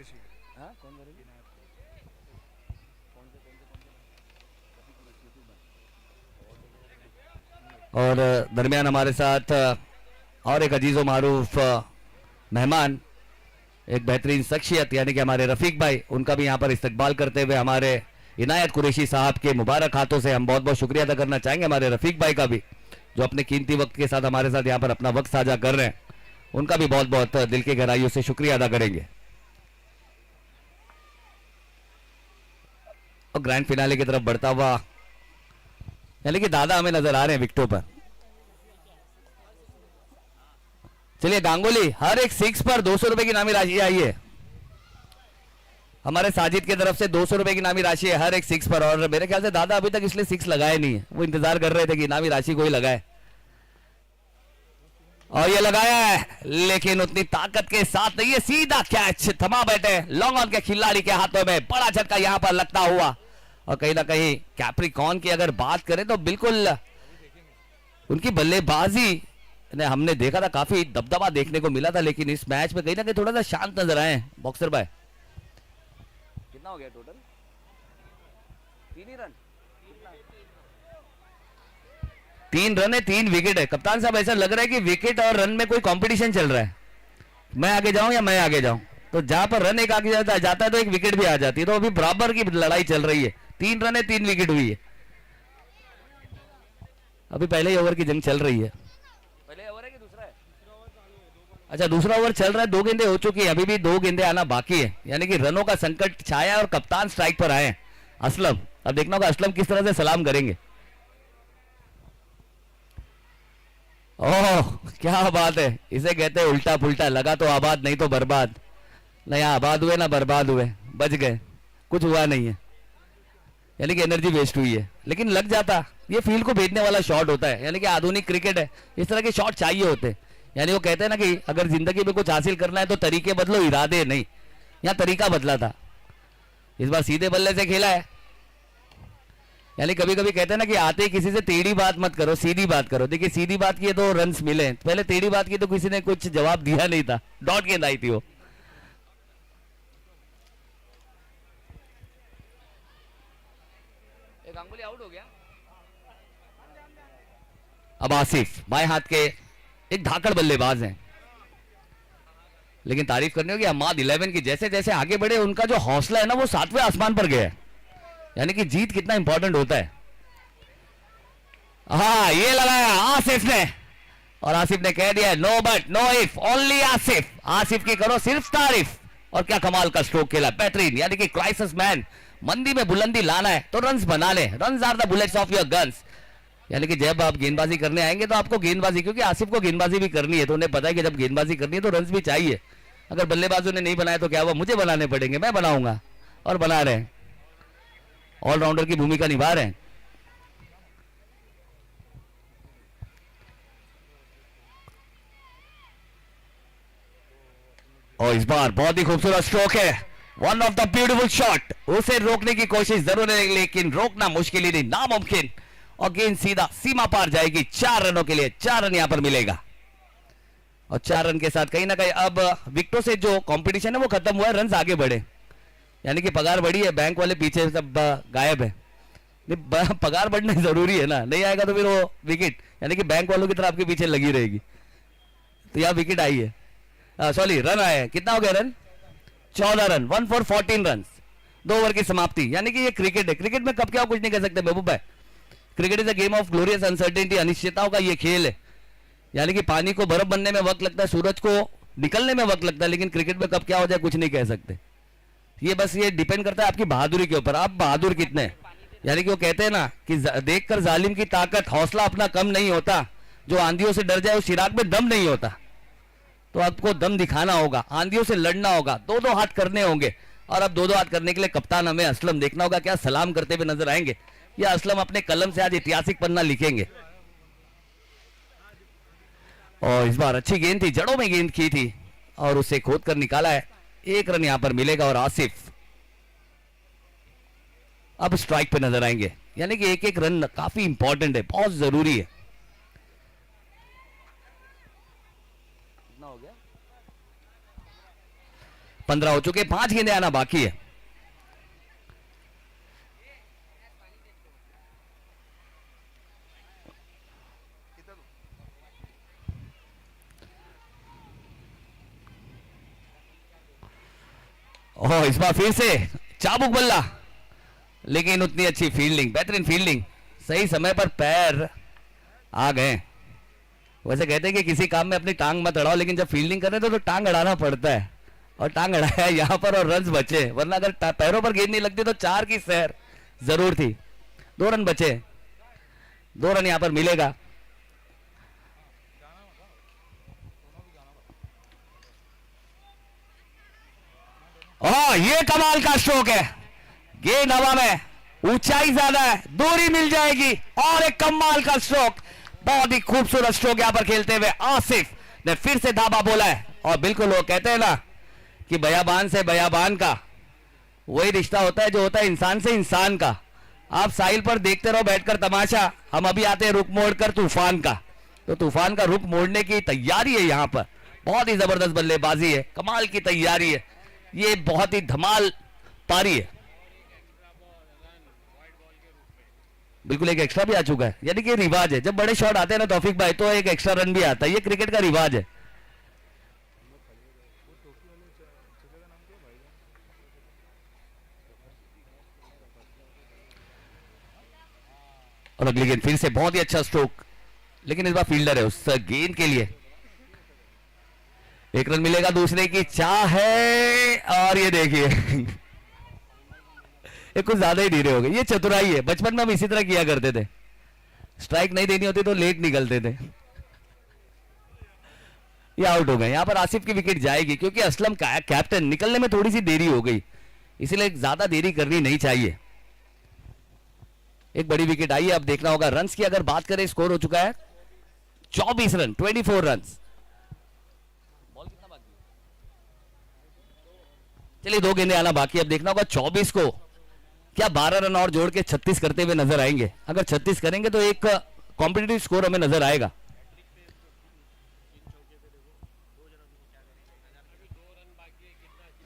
हमारे साथ और एक अजीजो मारूफ मेहमान, एक बेहतरीन शख्सियत यानी कि हमारे रफीक भाई, उनका भी यहाँ पर इस्तकबाल करते हुए हमारे इनायत कुरैशी साहब के मुबारक हाथों से हम बहुत बहुत शुक्रिया अदा करना चाहेंगे हमारे रफीक भाई का भी, जो अपने कीमती वक्त के साथ हमारे साथ यहाँ पर अपना वक्त साझा कर रहे हैं। उनका भी बहुत बहुत दिल की गहराइयों से शुक्रिया अदा करेंगे। और ग्रैंड फिनाले की तरफ बढ़ता हुआ यानी कि दादा हमें नजर आ रहे हैं विकेटों पर। चलिए गांगुली, हर एक 6 पर 200 रुपए की इनामी राशि आई है। हमारे साजिद की तरफ से 200 रुपए की इनामी राशि है हर एक 6 पर। और मेरे ख्याल से दादा अभी तक इसलिए 6 लगाए नहीं है, वो इंतजार कर रहे थे कि इनामी राशि कोई लगाए, और ये लगाया है, लेकिन उतनी ताकत के साथ नहीं। ये सीधा कैच थमा बैठे लॉन्ग ऑन के खिलाड़ी के हाथों में, बड़ा झटका यहां पर लगता हुआ। और कहीं ना कहीं कैप्रिकॉन की अगर बात करें तो बिल्कुल उनकी बल्लेबाजी ने हमने देखा था, काफी दबदबा देखने को मिला था, लेकिन इस मैच में कहीं ना कहीं थोड़ा सा शांत नजर आए बॉक्सर भाई। कितना हो गया टोटल? 3 ही रन, 3 रन है, 3 विकेट है। कप्तान साहब ऐसा लग रहा है कि विकेट और रन में कोई कंपटीशन चल रहा है, मैं आगे जाऊं या मैं आगे जाऊं। तो जहां पर रन एक आगे जाता है तो एक विकेट भी आ जाती है। तो अभी बराबर की लड़ाई चल रही है, 3 रन है, 3 विकेट हुई है। अभी पहले ही ओवर की जंग चल रही है। पहले ओवर है कि दूसरा है? अच्छा, दूसरा ओवर चल रहा है, 2 गेंदें हो चुकी है, अभी भी 2 गेंदें आना बाकी है, यानी कि रनों का संकट छाया है और कप्तान स्ट्राइक पर आए असलम। अब देखना होगा असलम किस तरह से सलाम करेंगे। ओह क्या बात है, इसे कहते हैं उल्टा पुल्टा, लगा तो आबाद नहीं तो बर्बाद। ना यहाँ आबाद हुए ना बर्बाद हुए, बच गए, कुछ हुआ नहीं है, यानी कि एनर्जी वेस्ट हुई है, लेकिन लग जाता। ये फील्ड को भेजने वाला शॉट होता है, यानी कि आधुनिक क्रिकेट है, इस तरह के शॉट चाहिए होते हैं। यानी वो कहते हैं ना कि अगर जिंदगी में कुछ हासिल करना है तो तरीके बदलो, इरादे नहीं। यहाँ तरीका बदला था, इस बार सीधे बल्ले से खेला है। यानी कभी कभी कहते हैं ना कि आते ही किसी से टेढ़ी बात मत करो, सीधी बात करो। देखिए सीधी बात की तो रन्स मिले, पहले टेढ़ी बात की तो किसी ने कुछ जवाब दिया नहीं था, डॉट गेंद आई थी वो। गांगुली आउट हो गया। अब आसिफ बाएं हाथ के एक धाकड़ बल्लेबाज हैं, लेकिन तारीफ करनी होगी अहमद 11 की, जैसे जैसे आगे बढ़े उनका जो हौसला है ना वो 7वें आसमान पर गया है। यानी कि जीत कितना इंपॉर्टेंट होता है। हाँ ये लगाया आसिफ ने, और आसिफ ने कह दिया no but no if, only Asif. Asif की करो सिर्फ तारीफ। और क्या कमाल का स्ट्रोक खेला, बेहतरीन। यानी कि क्राइसिस मैन, मंदी में बुलंदी लाना है तो रन्स बना ले, runs are the bullets of your guns. यानी कि जब आप गेंदबाजी करने आएंगे तो आपको गेंदबाजी, क्योंकि आसिफ को गेंदबाजी भी करनी है, तो उन्हें पता है कि जब गेंदबाजी करनी है तो रन्स भी चाहिए। अगर बल्लेबाजों ने नहीं बनाया तो क्या हुआ, मुझे बनाने पड़ेंगे, मैं बनाऊंगा, और बना रहे हैं, ऑलराउंडर की भूमिका निभा रहे हैं। और इस बार बहुत ही खूबसूरत स्ट्रोक है, one of the beautiful shot. उसे रोकने की कोशिश जरूर है, लेकिन रोकना मुश्किल ही नहीं नामुमकिन, और गेंद सीधा सीमा पार जाएगी 4 रनों के लिए। 4 रन यहां पर मिलेगा, और 4 रन के साथ कहीं ना कहीं अब विकेटों से जो कंपटीशन है वो खत्म हुआ है, रन आगे बढ़े। यानी कि पगार बढ़ी है, बैंक वाले पीछे सब गायब है। पगार बढ़ना जरूरी है ना, नहीं आएगा तो फिर वो विकेट, यानी कि बैंक वालों की तरह आपके पीछे लगी रहेगी। तो यहाँ विकेट आई है, सॉरी रन आए हैं। कितना हो गया run? 14 run, 1 for 14 run, 2 over की समाप्ति। यानी कि ये क्रिकेट है, क्रिकेट में कब क्या हो कुछ नहीं कह सकते महबूब भाई। Cricket is a game of glorious uncertainty, अनिश्चितताओं का ये खेल है। यानी कि पानी को बर्फ बनने में वक्त लगता है, सूरज को निकलने में वक्त लगता है, लेकिन क्रिकेट में कब क्या हो जाए कुछ नहीं कह सकते। ये बस ये डिपेंड करता है आपकी बहादुरी के ऊपर, आप बहादुर कितने हैं। यानी कि वो कहते हैं ना कि देखकर जालिम की ताकत, हौसला अपना कम नहीं होता, जो आंधियों से डर जाए उस चिराग में दम नहीं होता। तो आपको दम दिखाना होगा, आंधियों से लड़ना होगा, 2-2 हाथ करने होंगे। और अब 2-2 हाथ करने के लिए कप्तान हमें असलम देखना होगा, क्या सलाम करते हुए नजर आएंगे या असलम अपने कलम से आज ऐतिहासिक पन्ना लिखेंगे। और इस बार अच्छी गेंद थी, जड़ों में गेंद की थी और उसे खोद कर निकाला है। 1 रन यहां पर मिलेगा और आसिफ अब स्ट्राइक पे नजर आएंगे। यानी कि 1-1 रन काफी इंपॉर्टेंट है, बहुत जरूरी है। कितना हो गया? 15 हो चुके, 5 गेंदें आना बाकी है। ओह, इस बार फिर से चाबुक बल्ला, लेकिन उतनी अच्छी फील्डिंग, बेहतरीन फील्डिंग, सही समय पर पैर आ गए। वैसे कहते हैं कि किसी काम में अपनी टांग मत अड़ाओ, लेकिन जब फील्डिंग कर रहे तो टांग अड़ाना पड़ता है, और टांग अड़ाया यहां पर और रन बचे। वरना अगर पैरों पर गेंद नहीं लगती तो 4 की सैर जरूर थी। 2 रन बचे, 2 रन यहां पर मिलेगा। ये कमाल का स्ट्रोक है, गेंद हवा में, ऊंचाई ज्यादा है, दूरी मिल जाएगी और एक कमाल का स्ट्रोक, बहुत ही खूबसूरत स्ट्रोक यहां पर खेलते हुए आसिफ ने फिर से धाबा बोला है। और बिल्कुल वो कहते हैं ना कि बयाबान से बयाबान का वही रिश्ता होता है जो होता है इंसान से इंसान का। आप साहिल पर देखते रहो बैठकर तमाशा, हम अभी आते हैं रुख मोड़कर तूफान का। तो तूफान का रुख मोड़ने की तैयारी है यहां पर, बहुत ही जबरदस्त बल्लेबाजी है, कमाल की तैयारी है, ये बहुत ही धमाल पारी है। बिल्कुल एक एक्स्ट्रा भी आ चुका है, यानी कि रिवाज है, जब बड़े शॉट आते हैं ना तौफीक भाई तो एक एक्स्ट्रा रन भी आता है, ये क्रिकेट का रिवाज है। और अगली गेंद फिर से बहुत ही अच्छा स्ट्रोक, लेकिन इस बार फील्डर है उस गेंद के लिए। 1 रन मिलेगा, दूसरे की चाह है, और ये देखिए ये कुछ ज्यादा ही धीरे हो गए। ये चतुराई है, बचपन में हम इसी तरह किया करते थे, स्ट्राइक नहीं देनी होती तो लेट निकलते थे। ये आउट हो गए। यहां पर आसिफ की विकेट जाएगी क्योंकि असलम कैप्टन, निकलने में थोड़ी सी देरी हो गई, इसीलिए ज्यादा देरी करनी नहीं चाहिए। एक बड़ी विकेट आई है, अब देखना होगा। रन्स की अगर बात करें, स्कोर हो चुका है 24 रन, 24 रन। चलिए 2 गेंदें आना बाकी, अब देखना होगा 24 को क्या 12 रन और जोड़ के 36 करते हुए नजर आएंगे। अगर 36 करेंगे तो एक कॉम्पिटिटिव स्कोर हमें नजर आएगा।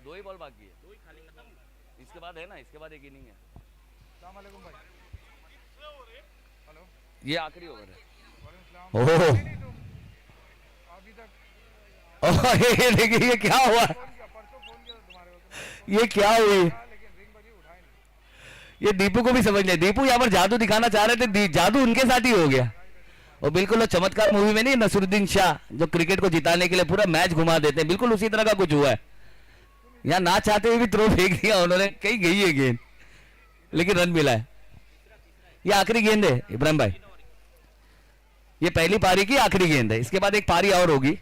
दो ही बॉल बाकी है, इसके बाद है ना, इसके बाद एक इनिंग है। ये आखिरी ओवर है। ओह ये देखिए ये क्या हुआ, ये क्या हुई, ये दीपू को भी समझ लिया। दीपू यहाँ पर जादू दिखाना चाह रहे थे, जादू उनके साथ ही हो गया। और बिल्कुल वो चमत्कार मूवी में नहीं, नसरुद्दीन शाह जो क्रिकेट को जिताने के लिए पूरा मैच घुमा देते हैं, बिल्कुल उसी तरह का कुछ हुआ है। यहाँ ना चाहते हुए भी थ्रो फेंक दिया उन्होंने, कहीं गई है गेंद, लेकिन रन मिला है। ये आखिरी गेंद है इब्राहिम भाई, ये पहली पारी की आखिरी गेंद है, इसके बाद एक पारी और होगी।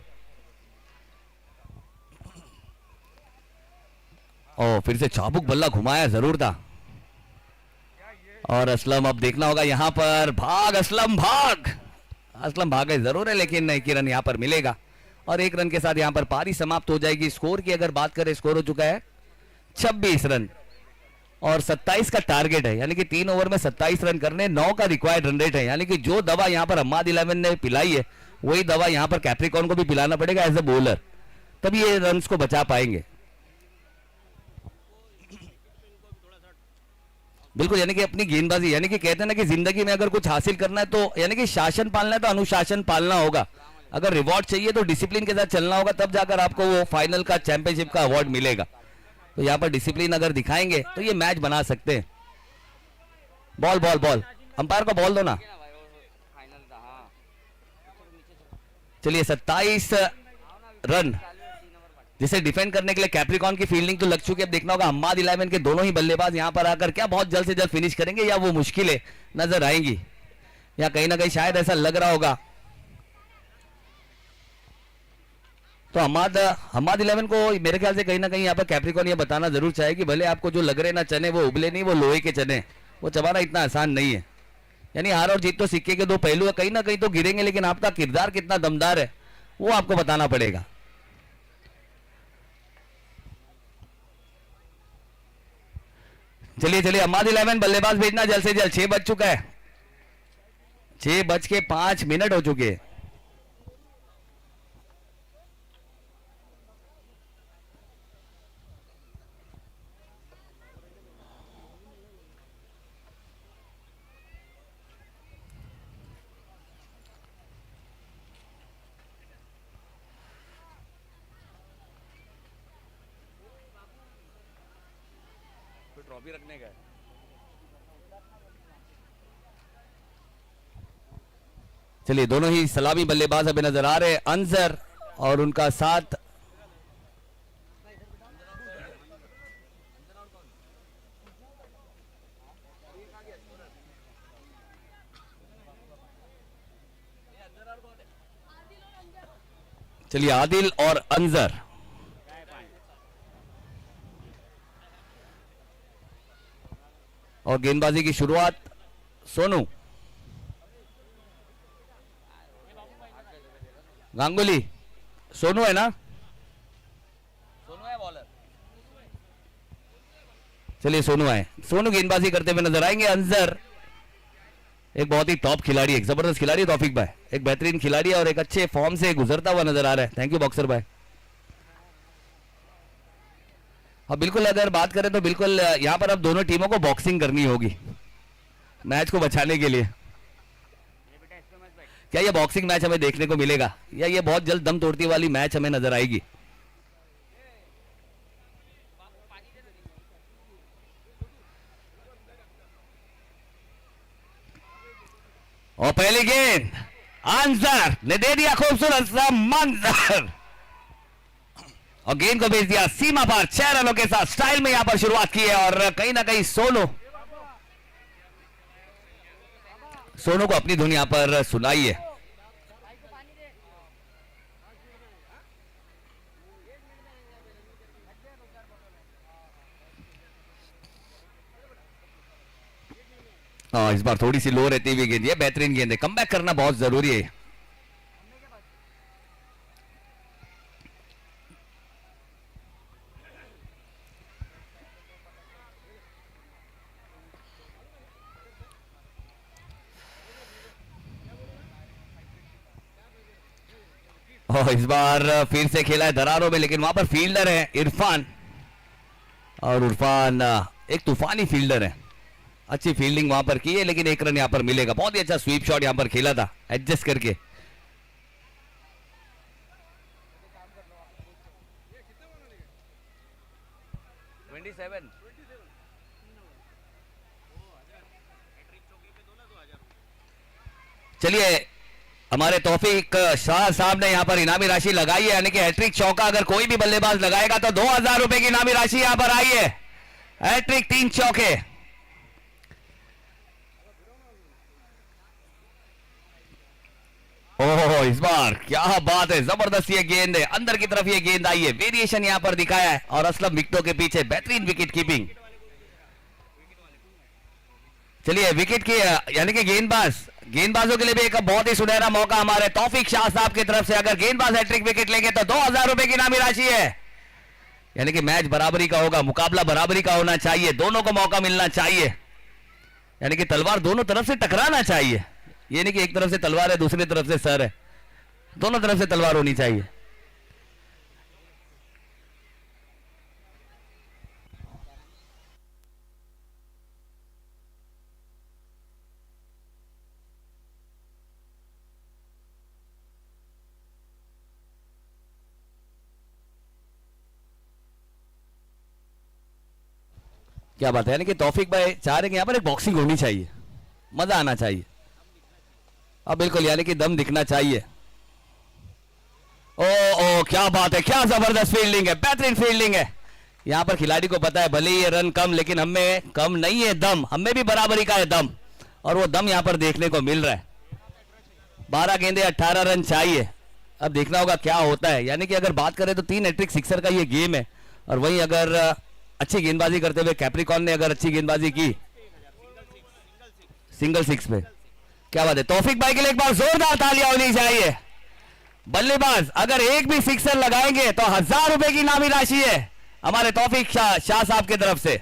और फिर से चाबुक बल्ला घुमाया जरूर था। और असलम, अब देखना होगा यहां पर, भाग असलम भाग, असलम भागे जरूर है, लेकिन 1 रन यहां पर मिलेगा और 1 रन के साथ यहां पर पारी समाप्त हो जाएगी। स्कोर की अगर बात करें, स्कोर हो चुका है 26 रन और 27 का टारगेट है, यानी कि 3 ओवर में 27 रन करने, 9 का रिक्वायर्ड रन रेट है। यानी कि जो दवा यहां पर हम्माद 11 ने पिलाई है वही दवा यहां पर कैप्रिकॉन को भी पिलाना पड़ेगा एज ए बॉलर, तभी ये रन को बचा पाएंगे। बिल्कुल, यानी कि अपनी गेंदबाजी, यानी कि कहते हैं ना कि जिंदगी में अगर कुछ हासिल करना है तो यानी कि शासन पालना है तो अनुशासन पालना होगा। अगर रिवॉर्ड चाहिए तो डिसिप्लिन के साथ चलना होगा, तब जाकर आपको वो फाइनल का, चैंपियनशिप का अवार्ड मिलेगा। तो यहाँ पर डिसिप्लिन अगर दिखाएंगे तो ये मैच बना सकते हैं। बॉल बॉल बॉल, अंपायर को बॉल दो ना। फाइनल था हाँ। चलिए 27 रन, जिसे डिफेंड करने के लिए कैप्रिकॉन की फील्डिंग तो लग चुकी है। अब देखना होगा हम्माद 11 के दोनों ही बल्लेबाज यहाँ पर आकर क्या बहुत जल्द से जल्द फिनिश करेंगे या वो मुश्किलें नजर आएंगी, या कहीं ना कहीं शायद ऐसा लग रहा होगा। तो हम्माद 11 को मेरे ख्याल से कहीं ना कहीं यहाँ पर कैप्रिकॉन ये बताना जरूर चाहे कि भले आपको जो लग रहे ना चने वो उबले नहीं, वो लोहे के चने, वो चबाना इतना आसान नहीं है। यानी हार और जीत तो सिक्के के दो पहलू है, कहीं ना कहीं तो गिरेंगे, लेकिन आपका किरदार कितना दमदार है वो आपको बताना पड़ेगा। चलिए चलिए हम्माद 11 बल्लेबाज भेजना जल्द से जल्द। 6 बज चुका है, 6:05 हो चुके हैं। ट्रॉफी रखने का चलिए दोनों ही सलामी बल्लेबाज अभी नजर आ रहे हैं, अंजर और उनका साथ चलिए आदिल और अंजर। और गेंदबाजी की शुरुआत सोनू गांगुली, सोनू है ना, सोनू है बॉलर। चलिए सोनू आए, सोनू गेंदबाजी करते हुए नजर आएंगे। अंजर एक बहुत ही टॉप खिलाड़ी, एक जबरदस्त खिलाड़ी तौफीक भाई, एक बेहतरीन खिलाड़ी और एक अच्छे फॉर्म से गुजरता हुआ नजर आ रहा है। थैंक यू बॉक्सर भाई। हाँ बिल्कुल, अगर बात करें तो बिल्कुल यहाँ पर अब दोनों टीमों को बॉक्सिंग करनी होगी मैच को बचाने के लिए। क्या ये बॉक्सिंग मैच हमें देखने को मिलेगा या ये बहुत जल्द दम तोड़ती वाली मैच हमें नजर आएगी? और पहली गेंद अंजर ने दे दिया खूबसूरत सा मंजर और गेंद को भेज दिया सीमा पर। 6 रनों के साथ स्टाइल में यहां पर शुरुआत की है और कहीं ना कहीं सोनू को अपनी धुन यहां पर सुनाई है। इस बार थोड़ी सी लो रहती हुई गेंद, ये बेहतरीन गेंद है, कमबैक करना बहुत जरूरी है। और इस बार फिर से खेला है दरारों में, लेकिन वहां पर फील्डर है इरफान और इरफान एक तूफानी फील्डर है। अच्छी फील्डिंग वहां पर की है, लेकिन 1 रन यहां पर मिलेगा। बहुत ही अच्छा स्वीप शॉट यहां पर खेला था एडजस्ट करके। चलिए हमारे तौफीक शाह साहब ने यहां पर इनामी राशि लगाई है, यानी कि हैट्रिक चौका अगर कोई भी बल्लेबाज लगाएगा तो 2000 रुपए की इनामी राशि यहां पर आई है। हैट्रिक 3 चौके। ओह इस बार क्या बात है, जबरदस्त ये गेंद है, अंदर की तरफ ये गेंद आई है, वेरिएशन यहां पर दिखाया है और असलम विकेटों के पीछे बेहतरीन विकेट कीपिंग। चलिए विकेट की यानी कि गेंदबाजों के लिए भी एक बहुत ही सुनहरा मौका हमारे तौफीक शाह साहब की तरफ से। अगर गेंदबाज हैट्रिक विकेट लेंगे तो 2000 रुपए की इनामी राशि है, यानी कि मैच बराबरी का होगा, मुकाबला बराबरी का होना चाहिए, दोनों को मौका मिलना चाहिए, यानी कि तलवार दोनों तरफ से टकराना चाहिए। ये नहीं कि एक तरफ से तलवार है दूसरी तरफ से सर है, दोनों तरफ से तलवार होनी चाहिए। क्या बात है, यानी कि तौफीक भाई चाह रहे हैं कि यहाँ पर एक बॉक्सिंग होनी चाहिए, मजा आना चाहिए। अब बिल्कुल, यानी कि दम दिखना चाहिए। ओ क्या बात है, क्या जबरदस्त फील्डिंग है, बेहतरीन फील्डिंग है। यहाँ पर खिलाड़ी को पता है भले ये रन कम, लेकिन हमें कम नहीं है दम, हमें भी बराबरी का है दम, और वो दम यहाँ पर देखने को मिल रहा है। 12 गेंदे 18 रन चाहिए। अब देखना होगा क्या होता है। यानी कि अगर बात करें तो 3 हैट्रिक सिक्सर का ये गेम है, और वहीं अगर अच्छी गेंदबाजी करते हुए कैप्रिकॉन ने अगर अच्छी गेंदबाजी की सिंगल सिक्स पे, क्या बात है। तौफीक भाई के लिए एक बार जोरदार तालियां होनी चाहिए। बल्लेबाज अगर एक भी सिक्सर लगाएंगे तो 1000 रुपए की इनामी राशि है हमारे तौफीक शाह साहब की तरफ से।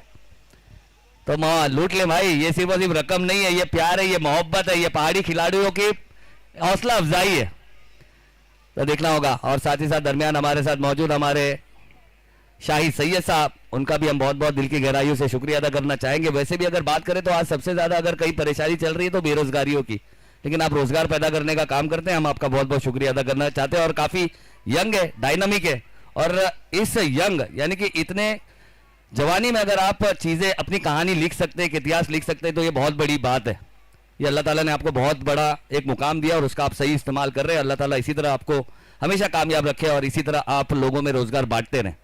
तो लूट ले भाई, ये सिर्फ और सिर्फ रकम नहीं है, ये प्यार है, ये मोहब्बत है, ये पहाड़ी खिलाड़ियों की हौसला अफजाई है। तो देखना होगा। और साथ ही साथ दरमियान हमारे साथ मौजूद हमारे शाही सैयद साहब, उनका भी हम बहुत बहुत दिल की गहराइयों से शुक्रिया अदा करना चाहेंगे। वैसे भी अगर बात करें तो आज सबसे ज्यादा अगर कई परेशानी चल रही है तो बेरोजगारियों की, लेकिन आप रोजगार पैदा करने का काम करते हैं, हम आपका बहुत बहुत शुक्रिया अदा करना चाहते हैं। और काफी यंग है, डायनामिक है, और इस यंग यानी कि इतने जवानी में अगर आप चीजें अपनी कहानी लिख सकते हैं, इतिहास लिख सकते हैं, तो ये बहुत बड़ी बात है। ये अल्लाह ताला ने आपको बहुत बड़ा एक मुकाम दिया और उसका आप सही इस्तेमाल कर रहे हैं। अल्लाह ताला इसी तरह आपको हमेशा कामयाब रखे और इसी तरह आप लोगों में रोजगार बांटते रहें,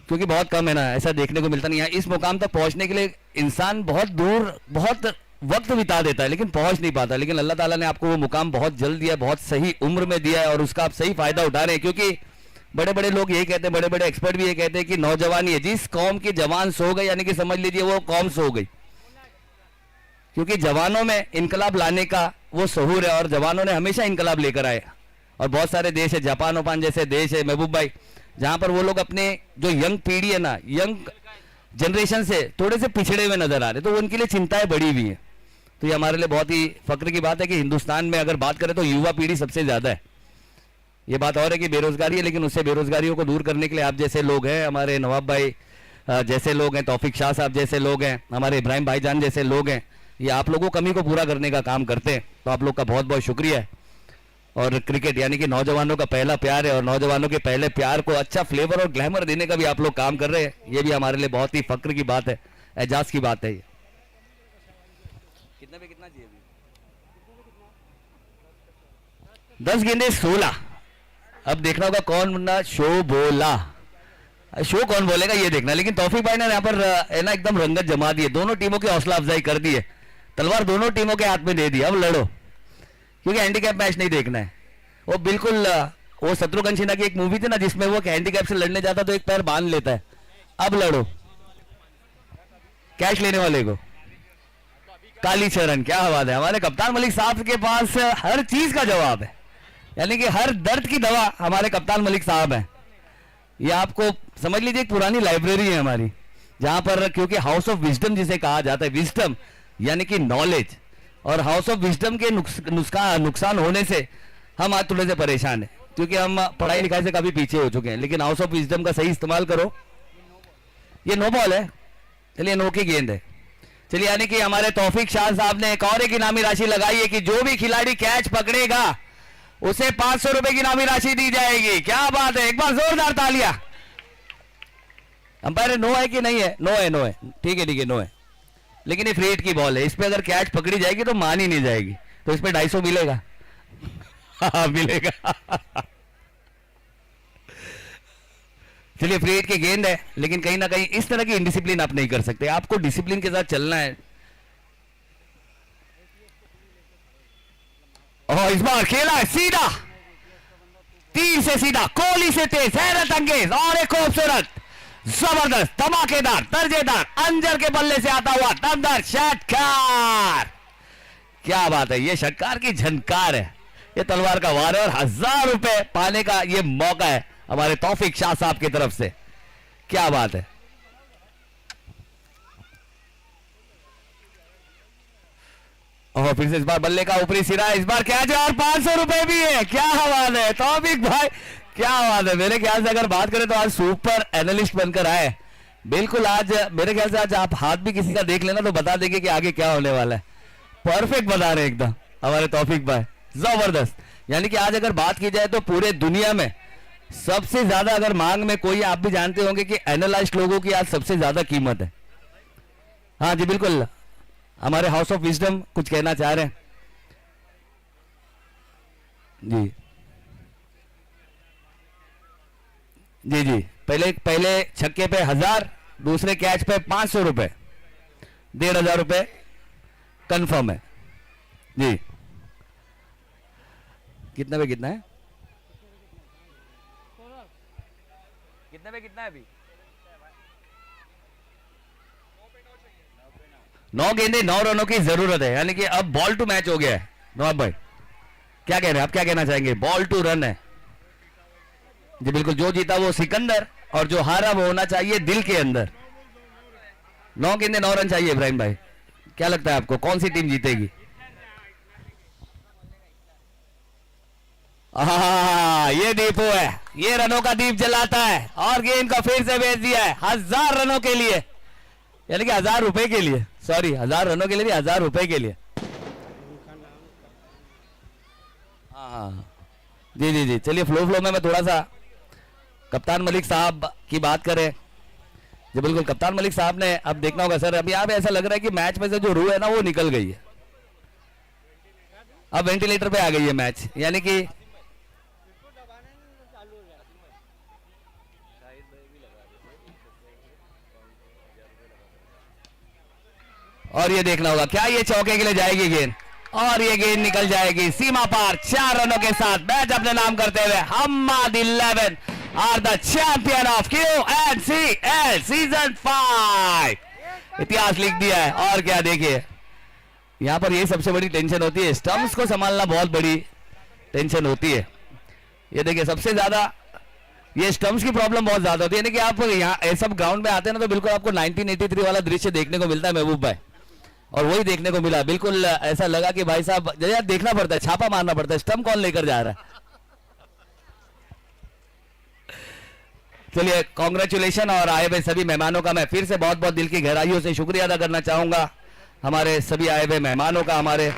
क्योंकि बहुत कम है ना, ऐसा देखने को मिलता नहीं है। इस मुकाम तक पहुंचने के लिए इंसान बहुत दूर बहुत वक्त बिता देता है लेकिन पहुंच नहीं पाता, लेकिन अल्लाह ताला ने आपको वो मुकाम बहुत जल्द दिया, बहुत सही उम्र में दिया है, और उसका आप सही फायदा उठा रहे हैं। क्योंकि बड़े बड़े लोग यही कहते हैं, बड़े बड़े एक्सपर्ट भी ये कहते हैं कि नौजवानी है, जिस कौम की जवान सो गई यानी कि समझ लीजिए वो कौम सो गई, क्योंकि जवानों में इनकलाब लाने का वो सहूर है, और जवानों ने हमेशा इनकलाब लेकर आए। और बहुत सारे देश है, जापान ओपान जैसे देश है महबूब भाई, जहां पर वो लोग अपने जो यंग पीढ़ी है ना, यंग जनरेशन से थोड़े से पिछड़े हुए नजर आ रहे, तो उनके लिए चिंताएं बड़ी हुई है। तो ये हमारे लिए बहुत ही फक्र की बात है कि हिंदुस्तान में अगर बात करें तो युवा पीढ़ी सबसे ज्यादा है। ये बात और है कि बेरोजगारी है, लेकिन उससे बेरोजगारियों को दूर करने के लिए आप जैसे लोग हैं, हमारे नवाब भाई जैसे लोग हैं, तौफीक शाह साहब जैसे लोग हैं, हमारे इब्राहिम भाईजान जैसे लोग हैं, ये आप लोगों कमी को पूरा करने का काम करते हैं। तो आप लोग का बहुत बहुत शुक्रिया है। और क्रिकेट यानी कि नौजवानों का पहला प्यार है, और नौजवानों के पहले प्यार को अच्छा फ्लेवर और ग्लैमर देने का भी आप लोग काम कर रहे हैं, ये भी हमारे लिए बहुत ही फक्र की बात है, एजाज की बात है। ये कितने पे कितना चाहिए? 10 गेंदे 16। अब देखना होगा कौन ना शो बोला, शो कौन बोलेगा ये देखना। लेकिन तौफीक भाई ने यहाँ पर है ना एकदम रंगत जमा दी है, दोनों टीमों की हौसला अफजाई कर दी है, तलवार दोनों टीमों के हाथ में दे दी। अब लड़ो, क्योंकि हैंडीकैप मैच नहीं देखना है। वो बिल्कुल वो शत्रुघ्न सिन्हा की एक मूवी थी ना जिसमें वो हैंडीकैप से लड़ने जाता तो एक पैर बांध लेता है। अब लड़ो, कैश लेने वाले को काली चरण, क्या आवाज है। हमारे कप्तान मलिक साहब के पास हर चीज का जवाब है, यानी कि हर दर्द की दवा हमारे कप्तान मलिक साहब हैं। ये आपको समझ लीजिए एक पुरानी लाइब्रेरी है हमारी, जहां पर क्योंकि हाउस ऑफ विजडम जिसे कहा जाता है, विजडम यानी कि नॉलेज, और हाउस ऑफ विजडम के नुकसान होने से हम आज थोड़े से परेशान हैं, क्योंकि हम पढ़ाई लिखाई से काफी पीछे हो चुके हैं। लेकिन हाउस ऑफ विजडम का सही इस्तेमाल करो। ये नो बॉल है, चलिए नो की गेंद है। चलिए, यानी कि हमारे तौफीक शाह साहब ने एक और एक इनामी राशि लगाई है कि जो भी खिलाड़ी कैच पकड़ेगा उसे 500 रुपए की इनामी राशि दी जाएगी। क्या बात है, एक बार जोरदार तालियां। अंपायर नो है कि नहीं है? नो है, नो है, ठीक है ठीक है, नो है। लेकिन ये फ्री हिट की बॉल है, इस पे अगर कैच पकड़ी जाएगी तो मान ही नहीं जाएगी, तो इस पे 250 मिलेगा। हाँ मिलेगा। चलिए, फ्री हिट की गेंद है, लेकिन कहीं ना कहीं इस तरह की इनडिसिप्लिन आप नहीं कर सकते, आपको डिसिप्लिन के साथ चलना है। और इस बार खेला है सीधा, 3 से सीधा, कोहली से तेज, हैरत अंगेज और एक खूबसूरत जबरदस्त धमाकेदार दर्जेदार अंजर के बल्ले से आता हुआ दमदार षटकार। क्या बात है, ये षटकार की झनकार है, ये तलवार का वार है, और 1000 रुपए पाने का ये मौका है हमारे तौफीक शाह साहब की तरफ से। क्या बात है। और फिर से इस बार बल्ले का ऊपरी सिरा, इस बार क्या है, और 500 रुपए भी है। क्या बात है तौफीक भाई, क्या बात है। मेरे ख्याल से अगर बात करें तो आज सुपर एनालिस्ट बनकर आए, बिल्कुल। आज मेरे ख्याल से आज आप हाथ भी किसी का देख लेना तो बता देंगे कि आगे क्या होने वाला है। परफेक्ट बता रहे एकदम हमारे तौफीक भाई, जबरदस्त। यानी कि आज अगर बात की जाए तो पूरे दुनिया में सबसे ज्यादा अगर मांग में कोई, आप भी जानते होंगे कि एनालाइज्ड लोगों की आज सबसे ज्यादा कीमत है। हाँ जी बिल्कुल, हमारे हाउस ऑफ विजडम कुछ कहना चाह रहे हैं जी। जी जी, पहले छक्के पे 1000, दूसरे कैच पे 500 रुपए, 1500 रुपए कंफर्म है जी। कितने पे कितना है? कितने पे कितना है अभी? 9 गेंदे 9 रनों की जरूरत है, यानी कि अब बॉल टू मैच हो गया है। नवाब भाई क्या कह रहे हैं, आप क्या कहना चाहेंगे? बॉल टू रन है जी बिल्कुल, जो जीता वो सिकंदर और जो हारा वो होना चाहिए दिल के अंदर। 9 गेंदे 9 रन चाहिए। इब्राहिम भाई क्या लगता है आपको, कौन सी टीम जीतेगी? ये दीपू है, ये रनों का दीप जलाता है और गेंद को फिर से भेज दिया है 1000 रनों के लिए, यानी कि 1000 रुपए के लिए, सॉरी 1000 रनों के लिए, 1000 रुपए के लिए। हाँ जी जी जी, चलिए फ्लो में मैं थोड़ा सा कप्तान मलिक साहब की बात करें जी बिल्कुल। कप्तान मलिक साहब ने अब देखना होगा सर, अभी यहाँ पे ऐसा लग रहा है कि मैच में से जो रूह है ना वो निकल गई है, अब वेंटिलेटर पे आ गई है मैच, यानी कि और ये देखना होगा क्या ये चौके के लिए जाएगी गेंद, और ये गेंद निकल जाएगी सीमा पार 4 रनों के साथ। मैच अपने नाम करते हुए Hammad 11 are the champion of QNCL season 5। इतिहास लिख दिया है। और क्या, देखिए यहां पर ये सबसे बड़ी टेंशन होती है, स्टंप्स को संभालना बहुत बड़ी टेंशन होती है। ये देखिए सबसे ज्यादा ये स्टंप्स की प्रॉब्लम बहुत ज्यादा होती है, यानी कि आप यहाँ सब ग्राउंड में आते हैं ना तो बिल्कुल आपको 1983 वाला दृश्य देखने को मिलता है महबूब भाई, और वही देखने को मिला। बिल्कुल ऐसा लगा कि भाई साहब यार देखना पड़ता है, छापा मारना पड़ता है, स्टंप कौन लेकर जा रहा है। चलिए कॉन्ग्रेचुलेशन, और आए हुए सभी मेहमानों का मैं फिर से बहुत बहुत दिल की गहराइयों से शुक्रिया अदा करना चाहूंगा, हमारे सभी आए हुए मेहमानों का हमारे।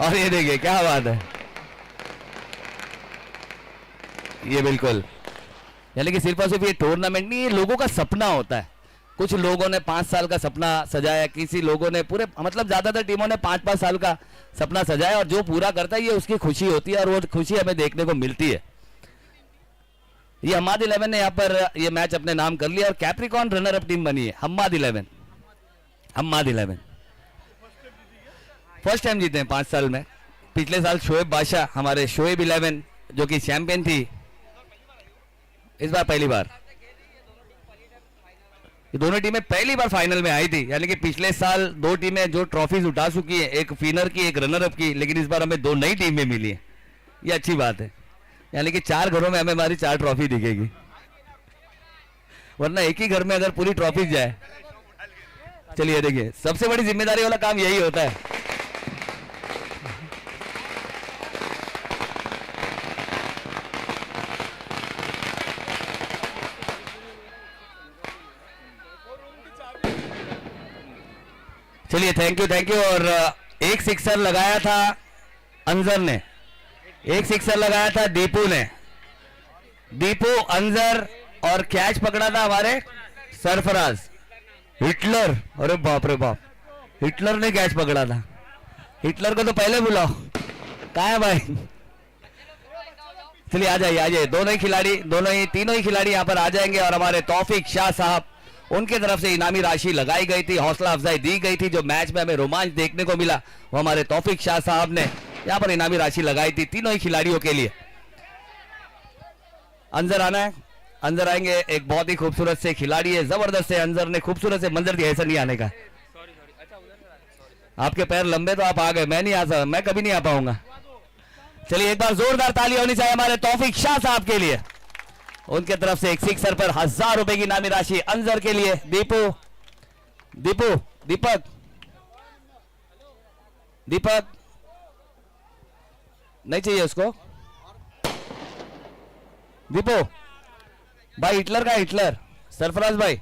और ये देखिए क्या बात है, ये बिल्कुल यानी कि सिर्फ और सिर्फ ये टूर्नामेंट नहीं, ये लोगों का सपना होता है। कुछ लोगों ने 5 साल का सपना सजाया, किसी लोगों ने पूरे, मतलब ज्यादातर टीमों ने 5-5 साल का सपना सजाया, और जो पूरा करता है ये उसकी खुशी होती है, और वो खुशी हमें देखने को मिलती है। ये हम्माद 11 ने यहाँ पर ये मैच अपने नाम कर लिया, और कैप्रिकॉन रनर अप टीम बनी है हम्माद 11। हम्माद 11 फर्स्ट टाइम जीते हैं 5 साल में। पिछले साल शोएब बादशाह, हमारे शोएब 11 जो कि चैंपियन थी, इस बार पहली बार ये दोनों टीमें पहली बार फाइनल में आई थी, यानी कि पिछले साल 2 टीमें जो ट्रॉफीज उठा चुकी है, एक विनर की एक रनर अप की, लेकिन इस बार हमें 2 नई टीमें मिली है, ये अच्छी बात है। यानी कि 4 घरों में हमें हमारी 4 ट्रॉफी दिखेगी, वरना एक ही घर में अगर पूरी ट्रॉफी जाए। चलिए देखिए सबसे बड़ी जिम्मेदारी वाला काम यही होता है। चलिए थैंक यू। और एक सिक्सर लगाया था अंजर ने, एक सिक्सर लगाया था दीपू ने, दीपू अंजर, और कैच पकड़ा था हमारे सरफराज हिटलर। अरे बाप रे बाप, हिटलर ने कैच पकड़ा था। हिटलर को तो पहले बुलाओ, कहाँ है भाई? चलिए आ जाइए, दोनों ही खिलाड़ी, तीनों ही खिलाड़ी यहाँ पर आ जाएंगे, और हमारे तौफीक शाह साहब, उनके तरफ से इनामी राशि लगाई गई थी, हौसला अफजाई दी गई थी। जो मैच में हमें रोमांच देखने को मिला वो हमारे तौफीक शाह साहब ने यहाँ पर इनामी राशि लगाई थी तीनों ही खिलाड़ियों के लिए। अंजर आना है, अंजर आएंगे, एक बहुत ही खूबसूरत से खिलाड़ी है, जबरदस्त है अंजर ने खूबसूरत से मंजर दिया, ऐसा नहीं आने का। आपके पैर लंबे तो आप आ गए, मैं नहीं आ सकता, मैं कभी नहीं आ पाऊंगा। चलिए एक बार जोरदार ताली होनी चाहिए हमारे तौफीक शाह साहब के लिए, उनके तरफ से एक सिक्सर पर 1000 रुपए की इनामी राशि अंजर के लिए। दीपक नहीं चाहिए उसको, दीपू भाई, हिटलर का हिटलर सरफराज भाई,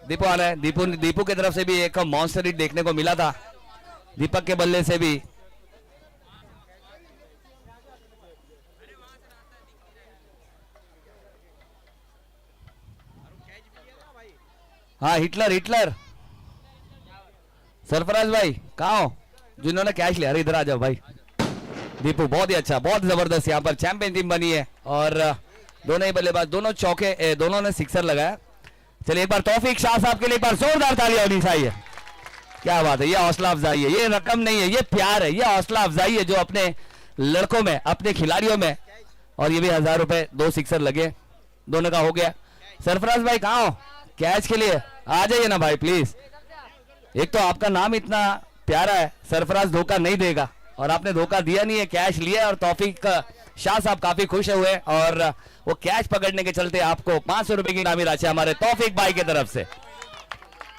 दीपू आना है। दीपू की तरफ से भी एक मॉन्स्टर हिट देखने को मिला था, दीपक के बल्ले से भी। हाँ हिटलर हिटलर सरफराज भाई कहाँ हो जिन्होंने कैश लिया? अरे इधर आ जाओ भाई। दीपू बहुत ही अच्छा, बहुत जबरदस्त यहाँ पर चैंपियन टीम बनी है और दोनों ही बल्लेबाज, दोनों चौके, दोनों ने सिक्सर लगाया। चलिए एक बार तौफीक शाह साहब के लिए एक बार जोरदार तालियां होनी चाहिए। क्या बात है, ये हौसला अफजाई है, ये रकम नहीं है, ये प्यार है, ये हौसला अफजाई है जो अपने लड़कों में, अपने खिलाड़ियों में। और ये भी 1000 रुपए, 2 सिक्सर लगे, दोनों का हो गया। सरफराज भाई कहाँ हो? कैच के लिए आ जाइए ना भाई प्लीज। एक तो आपका नाम इतना प्यारा है, सरफराज धोखा नहीं देगा और आपने धोखा दिया नहीं है, कैश लिया। और तौफीक शाह साहब काफी खुश हुए और वो कैच पकड़ने के चलते आपको 500 रुपए की इनामी राशि हमारे तौफीक भाई की तरफ से